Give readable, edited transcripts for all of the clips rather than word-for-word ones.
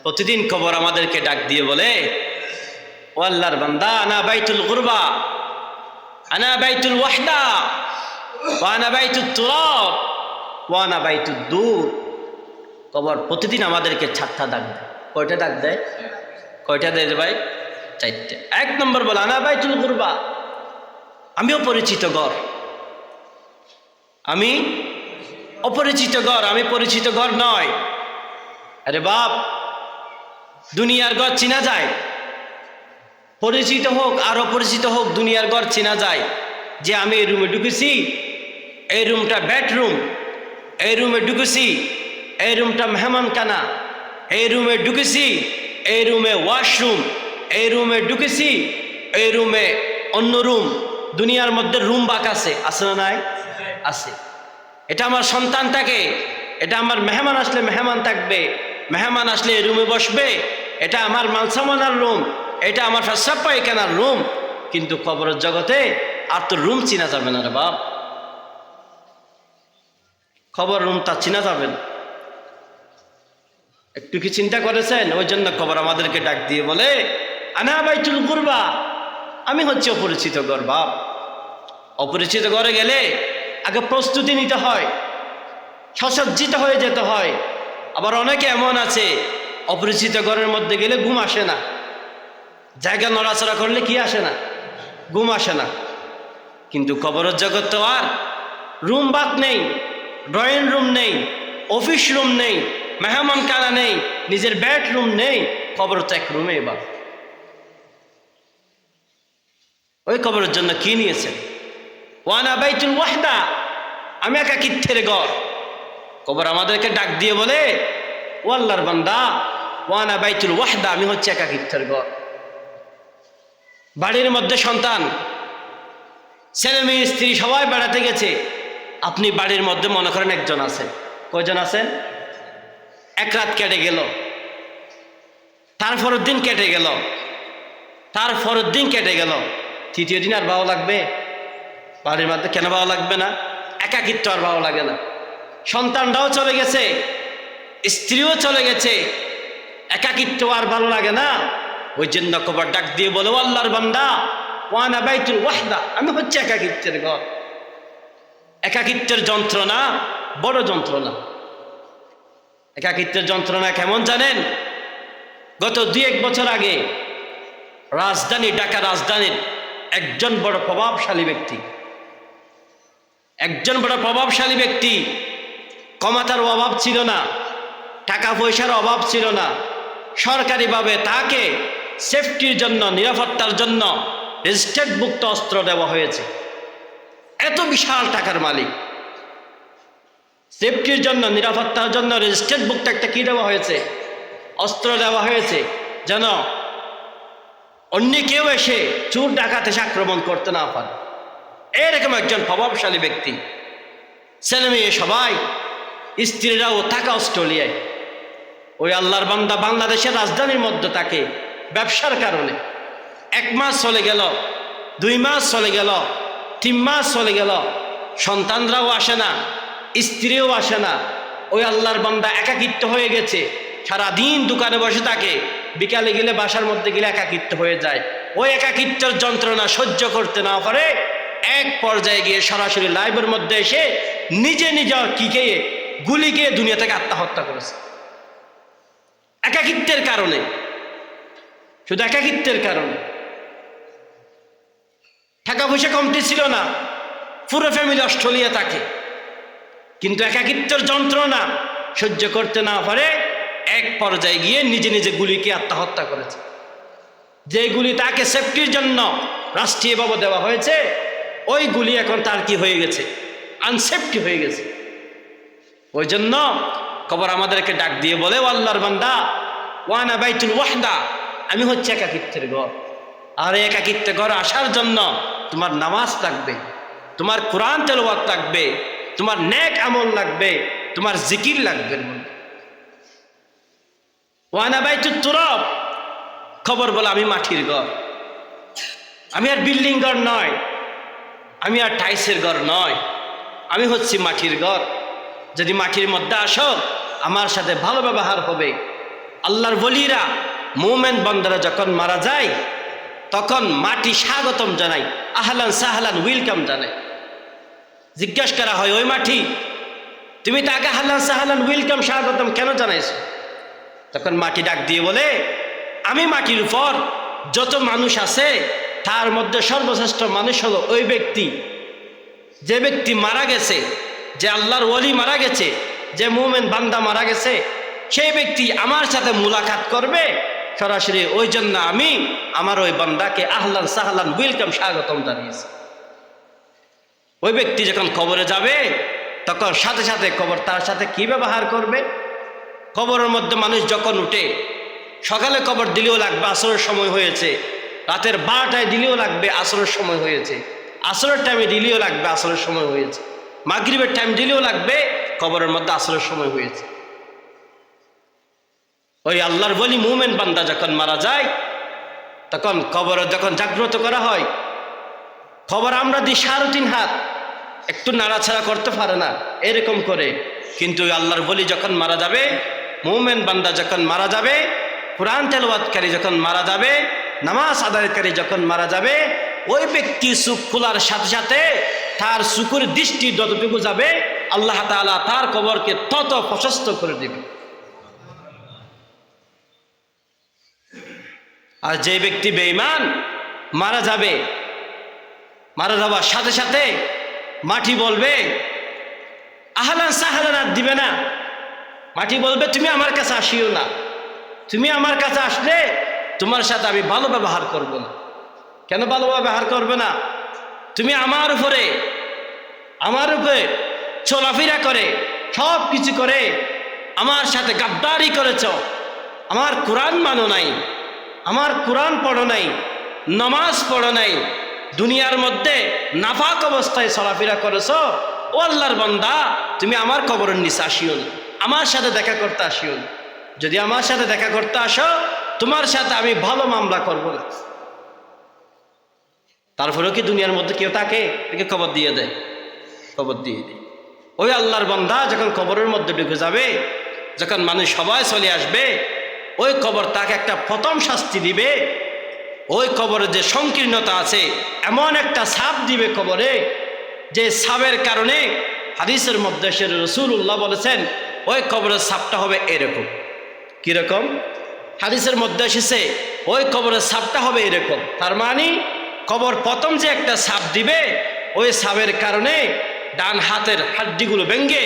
প্রতিদিন কবর আমাদেরকে ডাক দিয়ে বলে, ও আল্লাহর বান্দা, আনা বাইতুল গুরবা, আনা বাইতুল ওয়াহদা, ওয়া আনা বাইতুত তুরাব, ওয়া আনা বাইতুদ দূর। কবর প্রতিদিন আমাদেরকে 4টা ডাক দেয়। কয়টা ডাক দেয়? কয়টা দেয় ভাই? 4টে। 1 নম্বর বলে আনা বাইতুল গুরবা, আমিও পরিচিত ঘর, আমি অপরিচিত ঘর, আমি পরিচিত ঘর নয়। আরে বাপ, দুনিয়ার ঘর চিনা যায়, পরিচিত হোক আর অপরিচিত হোক, দুনিয়ার ঘর চিনা যায়। যে আমি এই রুমে ঢুকেছি, এই রুমটা বেডরুম, এই রুমে ঢুকেছি, এই রুমটা মেহমানখানা, এই রুমে ঢুকেছি, এই রুমে ওয়াশরুম, এই রুমে ঢুকেছি, এই রুমে অন্য রুম। দুনিয়ার মধ্যে রুম বাক আছে, আছে না নাই? আছে। এটা আমার সন্তান থাকে, এটা আমার মেহমান আসলে মেহমান থাকবে, মেহমান আসলে এই রুমে বসবে, এটা আমার মালসামানার রুম, এটা আমার প্রস্রাব পায়খানার রুম। কিন্তু কবরের জগতে আর তো রুম চিনা যাবে না রে বাপ। খবর রুম তা চিনা যাবে না। একটু কি চিন্তা করেছেন? ওই জন্য কবর আমাদেরকে ডাক দিয়ে বলে, আনা বাইতুল গুরবা, আমি হচ্ছে অপরিচিত ঘর বাপ। অপরিচিত ঘরে গেলে আগে প্রস্তুতি নিতে হয়, সসজ্জিত হয়ে যেতে হয়। আবার অনেকে এমন আছে, অপরিচিত ঘরের মধ্যে গেলে ঘুম আসে না, জায়গা নড়াচড়া করলে কি আসে না? ঘুম আসে না। কিন্তু কবরের জগৎ তো আর রুম বাক নেই, ড্রয়িং রুম নেই, অফিস রুম নেই, মেহমানখানা নেই, নিজের বেডরুম নেই। কবর তো এক রুমে বাপ। ওই কবরের জন্য কি নিয়েছেন? ওয়ানা বাইতুল ওয়াহদা, আমি একাকিত্বের ঘর। কবর আমাদেরকে ডাক দিয়ে বলে, ও আল্লাহর বান্দা, ওয়ানা বাইতুল ওয়াহদা, আমি হচ্ছে একাকিত্বের ঘর। বাড়ির মধ্যে সন্তান, ছেলে মেয়ে, স্ত্রী সবাই বেড়াতে গেছে, আপনি বাড়ির মধ্যে মনে করেন একজন আছেন। কয়জন আছেন? 1 রাত কেটে গেল, তারপরের দিন কেটে গেল, তারপরের দিন কেটে গেল, 3য় দিন আর ভালো লাগবে? বাড়ির মধ্যে কেন ভালো লাগবে না? একাকিত্ব আর ভালো লাগে না। সন্তানটাও চলে গেছে, স্ত্রীও চলে গেছে, একাকিত্ব আর ভালো লাগে না। ওই জন্য কবর ডাক দিয়ে বলে, ও আল্লাহর বান্দা, ওয়ানা বাইতুল ওয়াহদা, আমি হচ্ছে একাকিত্বের ঘর। একাকিত্বের যন্ত্রণা বড় যন্ত্রণা। একাকিত্বের যন্ত্রণা কেমন জানেন? গত 2-1 বছর আগে রাজধানী, ঢাকা রাজধানীর একজন বড় প্রভাবশালী ব্যক্তি, একজন বড় প্রভাবশালী ব্যক্তি, ক্ষমতার অভাব ছিল না, টাকা পয়সার অভাব ছিল না, সরকারিভাবে তাকে সেফটির জন্য, নিরাপত্তার জন্য রেজিস্ট্রেডভুক্ত অস্ত্র দেওয়া হয়েছে। এত বিশাল টাকার মালিক, সেফটির জন্য, নিরাপত্তার জন্য রেজিস্ট্রেডভুক্ত একটা কি দেওয়া হয়েছে? অস্ত্র দেওয়া হয়েছে, যেন অন্য কেউ এসে চোর ডাকাত এসে আক্রমণ করতে না পারে। এরকম একজন প্রভাবশালী ব্যক্তি। ছেলে মেয়ে সবাই, স্ত্রীরাও থাকা অস্ট্রেলিয়ায়। ওই আল্লাহর বান্দা বাংলাদেশের রাজধানীর মধ্যে থাকে ব্যবসার কারণে। 1 মাস চলে গেল, 2 মাস চলে গেল, 3 মাস চলে গেল, সন্তানরাও আসে না, স্ত্রীও আসে না। ওই আল্লাহর বান্দা একাকিত্ব হয়ে গেছে, সারাদিন দোকানে বসে থাকে, বিকালে গেলে বাসার মধ্যে গেলে একাকিত্ব হয়ে যায়। ওই একাকিত্বের যন্ত্রণা সহ্য করতে না পারে এক পর্যায়ে গিয়ে সরাসরি লাইভের মধ্যে এসে নিজে নিজে কি খেয়ে, গুলি খেয়ে দুনিয়া থেকে আত্মহত্যা করেছে। একাকিত্বের কারণে, শুধু একাকিত্বের কারণে। টাকা পয়সা কমতি ছিল না, পুরো ফ্যামিলি অস্ট্রেলিয়া থাকে, কিন্তু একাকিত্বের যন্ত্রণা সহ্য করতে না পারে এক পর্যায়ে গিয়ে নিজে নিজে গুলিকে আত্মহত্যা করেছে। যে গুলি তাকে সেফটির জন্য রাষ্ট্রীয়ভাবে দেওয়া হয়েছে, ওই গুলি এখন তার কি হয়ে গেছে? আনসেফটি হয়ে গেছে। ওই জন্য কবর আমাদেরকে ডাক দিয়ে বলে, ও আল্লাহর বান্দা, ওয়ানা বাইতুল ওয়াহদা, আমি হচ্ছে একাকিত্বের ঘর। আর এই একাকিত্বের ঘর আসার জন্য তোমার নামাজ লাগবে, তোমার কোরআন তেলাওয়াত লাগবে, তোমার নেক আমল লাগবে, তোমার জিকির লাগবে। ওয়ানা বাইতুত তুরাব, খবর বলে আমি মাটির ঘর, আমি আর বিল্ডিং ঘর নয়, আমি আর টাইসের ঘর নয়, আমি হচ্ছি মাটির ঘর। যদি মাটির মধ্যে আসো, আমার সাথে ভালো ব্যবহার হবে, আল্লাহর ওলিরা মুমিন বান্দারা যখন মারা যায় তখন মাটি স্বাগতম জানায়, আহলান সাহলান ওয়েলকাম জানায়। জিজ্ঞাসা করা হয়, ওই মাটি তুমি তাকে আহলান সাহলান ওয়েলকাম স্বাগতম কেন জানাইছো? তখন মাটি ডাক দিয়ে বলে, আমি মাটির উপর যত মানুষ আছে তার মধ্যে সর্বশ্রেষ্ঠ মানুষ হলো ওই ব্যক্তি, যে ব্যক্তি মারা গেছে, যে আল্লাহর ওলি মারা গেছে, যে মুমিন বান্দা মারা গেছে, সেই ব্যক্তি আমার সাথে মুলাকাত করবে সরাসরি। ওই জন্য আমি আমার ওই বান্দাকে আহলান সাহলান ওয়েলকাম স্বাগতম জানিয়েছি। ওই ব্যক্তি যখন কবরে যাবে তখন সাথে সাথে কবর তার সাথে কি ব্যবহার করবে? কবরের মধ্যে মানুষ যখন উঠে, সকালে কবর দিলেও লাগবে আসরের সময় হয়েছে, রাতের 12টায় দিলেও লাগবে আসরের সময় হয়েছে, আসরের টাইমে দিলেও লাগবে আসরের সময় হয়েছে, মাগরিবের টাইম দিলেও লাগবে কবরের মধ্যে আসরের সময় হয়েছে। ওই আল্লাহর ওলি মুমিন বান্দা যখন মারা যায় তখন কবরে যখন জাগ্রত করা হয়, খবর আমরা দিই 3.5 হাত, একটু নাড়াছাড়া করতে পারে না এরকম করে। কিন্তু আল্লাহর ওলি যখন মারা যাবে, মুমিন বান্দা যখন মারা যাবে, কোরআন তেলাওয়াতকারী যখন মারা যাবে, নামাজ আদায়কারী যখন মারা যাবে, ওই ব্যক্তি চোখ খোলার সাথে সাথে তার চোখের দৃষ্টি যতটুকু যাবে আল্লাহ তাআলা তার কবরকে তত প্রশস্ত করে দেবে। আর যে ব্যক্তি বেঈমান মারা যাবে, মারা যাওয়ার সাথে সাথে মাটি বলবে আহলান সাহলান আর দিবে না। মাটি বলবে তুমি আমার কাছে আসিও না, তুমি আমার কাছে আসলে তোমার সাথে আমি ভালো ব্যবহার করব না। কেন ভালো ব্যবহার করবে না? তুমি আমার উপরে চলাফেরা করে সব কিছু করে আমার সাথে গাদ্দারি করেছ, আমার কোরআন মানো নাই, আমার কোরআন পড়ো নাই, নামাজ পড়ো নাই, দুনিয়ার মধ্যে নাফাক অবস্থায় চলাফেরা করেছ। ও আল্লাহর বান্দা, তুমি আমার কবরের নিচে আসিও না, আমার সাথে দেখা করতে আসিও না। যদি আমার সাথে দেখা করতে আসো, তোমার সাথে আমি ভালো মামলা করব না। তারপরেও কি দুনিয়ার মধ্যে কেউ তাকে কবর দিয়ে দেয়? কবর দিয়ে দেয়। ওই আল্লাহর বান্দা যখন কবরের মধ্যে ঢুকে যাবে, যখন মানুষ সবাই চলে আসবে, ওই কবর তাকে একটা প্রথম শাস্তি দিবে। ওই কবরে যে সংকীর্ণতা আছে, এমন একটা ছাপ দিবে কবরে, যে ছাপের কারণে হাদিসের মধ্যে রাসূলুল্লাহ বলেছেন ওই কবরের ছাপটা হবে এরকম। কিরকম? হাদিসের মধ্যে এসেছে ওই কবরের ছাপটা হবে এরকম। তার মানে কবর প্রথম যে একটা ছাপ দিবে, ওই ছাপের কারণে ডান হাতের হাড্ডিগুলো ভেঙ্গে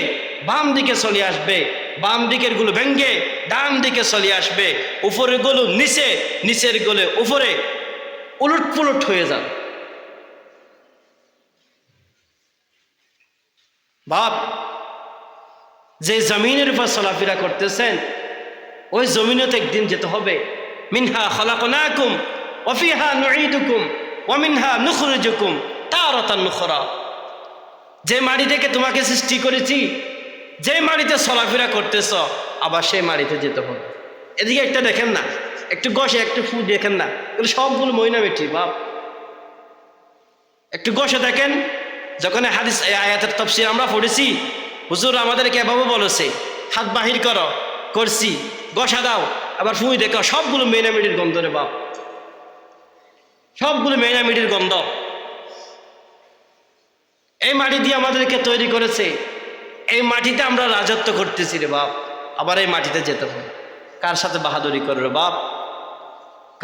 বাম দিকে চলে আসবে, বাম দিকের গুলো ভেঙ্গে ডান দিকে চলে আসবে, উপরের গুলো নিচে, নিচের গুলো উপরে, উলট পুলট হয়ে যাবে। বাপ, যে জমিনের উপর চলাফেরা করতেছেন, ওই জমিনে তো একদিন যেতে হবে। মিনহা খালাকনাকুম ওয়া ফিহা নুঈদুকুম ওয়া মিনহা নুখরিজুকুম তারাতান নুখরা। যে মাটি থেকে তোমাকে সৃষ্টি করেছি, যে মাটিতে চলাফেরা করতেছ, আবার সেই মাটিতে যেতে হবে। এদিকে একটা দেখেন না, একটু গসে একটু ফু দেখেন না, এগুলো সবগুলো ময়না বেটি বাপ। একটু গসে দেখেন, যখন হাদিস আয়াতের তাফসীর আমরা পড়েছি, হুজুর আমাদেরকে এভাবে বলেছে, হাত বাহির করো, করছি, গসা দাও, আবার ফুঁই দেখো, সবগুলো মেনামিটির গন্ধ রে বাপ, সবগুলো মেনামিটির গন্ধ। এই মাটি দিয়ে আমাদেরকে তৈরি করেছে, এই মাটিতে আমরা রাজত্ব করতেছি রে বাপ। আবার এই মাটিতে যেতে হবে। কার সাথে বাহাদুরি করো রে বাপ?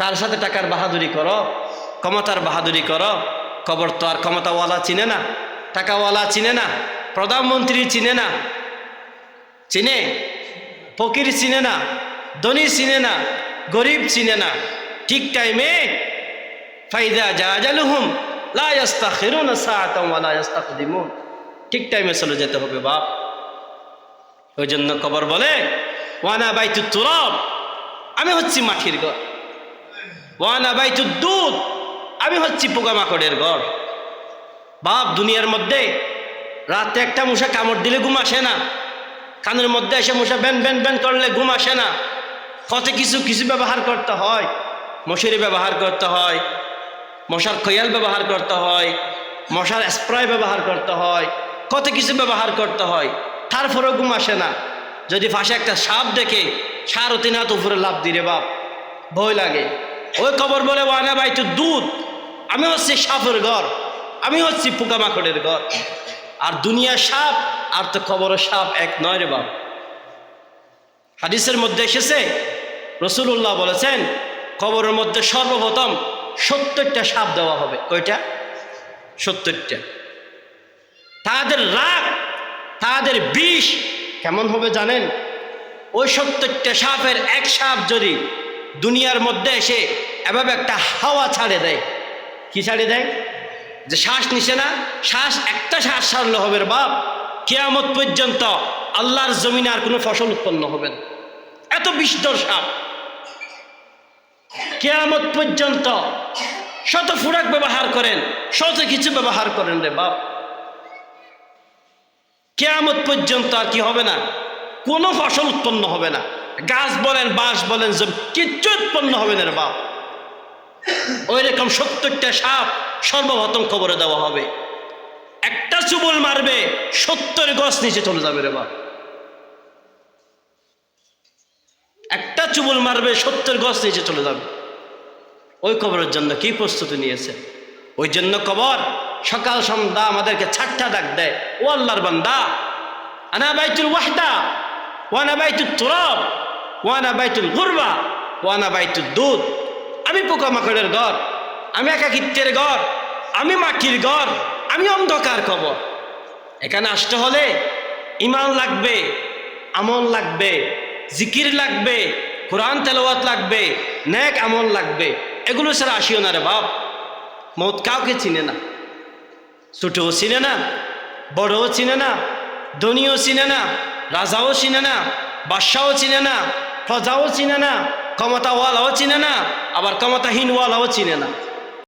কার সাথে টাকার বাহাদুরি করো, ক্ষমতার বাহাদুরি করো? কবর তো আর ক্ষমতাওয়ালা চিনে না, টাকাওয়ালা চিনে না, প্রধানমন্ত্রী চিনে না, চিনে? ফকির চিনে না, ধনী চিনে না, গরিব চিনে না। ঠিক টাইমে ফাইদা জাআজালুহুম লা ইস্তাখিরুনা সাআতান ওয়া লা ইস্তাকদিমুন, ঠিক টাইমে চলে যেতে হবে বাপ। ওই জন্য কবর বলে ওয়ানা বাইতুত তুরাব, আমি হচ্ছি মাটির ঘর। ওয়ানা বাইতুদ দুদ, আমি হচ্ছি পোকামাকড়ের ঘর। বাপ, দুনিয়ার মধ্যে রাতে একটা মশা কামড় দিলে ঘুম আসে না, কানের মধ্যে এসে মশা ব্যান ব্যান ব্যান করলে ঘুম আসে না। কত কিছু কিছু ব্যবহার করতে হয়, মশারি ব্যবহার করতে হয়, মশার খয়াল ব্যবহার করতে হয়, মশার স্প্রে ব্যবহার করতে হয়, কত কিছু ব্যবহার করতে হয়, তারপরেও ঘুম আসে না। যদি পাশে একটা সাপ দেখে 3.5 হাত উপরে লাফ দিরে বাপ, ভয় লাগে। ওই কবর বলে ওয়ানা বাইতুদ দুধ, আমি হচ্ছি সাপের ঘর, আমি হচ্ছি পোকামাকড়ের ঘর। আর দুনিয়া সাপ আর তো কবরের সাপ এক নয় রে বাপ। হাদিসের মধ্যে এসেছে, রাসূলুল্লাহ বলেছেন কবরের মধ্যে সর্বপ্রথম 70টা সাপ দেওয়া হবে। কয়টা? 70টা। তাদের রাগ, তাদের বিষ কেমন হবে জানেন? ওই 70টা সাপের এক সাপ যদি দুনিয়ার মধ্যে এসে এভাবে একটা হাওয়া ছাড়ে দেয়, কি ছাড়ে দেয়? যে শ্বাস নিছে না, একটা শ্বাস ছাড়লে হবে রে বাপ, কিয়ামত পর্যন্ত আল্লাহর জমিনে আর কোনো ফসল উৎপন্ন হবে না। এত বিষধর সাপ। কিয়ামত পর্যন্ত শত ফুরাক ব্যবহার করেন, শত কিছু ব্যবহার করেন রে বাপ, কিয়ামত পর্যন্ত আর কি হবে না? কোনো ফসল উৎপন্ন হবে না। গাছ বলেন, বাঁশ বলেন, কিচ্ছু উৎপন্ন হবে না রে বাপ। ওই রকম 70টা সাপ সর্বপ্রথম কবরে দেওয়া হবে। একটা চুবল মারবে 70 গজ নিচে চলে যাবে রে বাপ। একটা চুবল মারবে 70 গজ নিচে চলে যাবে। ওই কবরের জন্য কি প্রস্তুতি নিয়েছে? ওই জন্য কবর সকাল সন্ধ্যা আমাদেরকে ছাট্টা ডাক দেয়, ও আল্লাহর বান্দা, আনা বাইতুল ওয়াহদা ওয়ানা বাইতুত তুরাব ওয়ানা বাইতুল গুরবা ওয়ানা বাইতুদ দুধ। আমি পোকামাকড়ের ঘর, আমি একাকিত্বের ঘর, আমি মাটির ঘর, আমি অন্ধকার কবর। এখানে আসতে হলে ঈমান লাগবে, আমল লাগবে, জিকির লাগবে, কোরআন তেলাওয়াত লাগবে, নেক আমল লাগবে। এগুলো ছাড়া আসিও না রে বাপ। মৌত কাউকে চিনে না, ছোটও চিনে না, বড়ও চিনে না, ধনীও চিনে না, রাজাও চিনে না, বাদশাও চিনে না, প্রজাও চিনে না, ক্ষমতাওয়ালাও চিনে না, আবার ক্ষমতাহীনওয়ালাও চিনে না।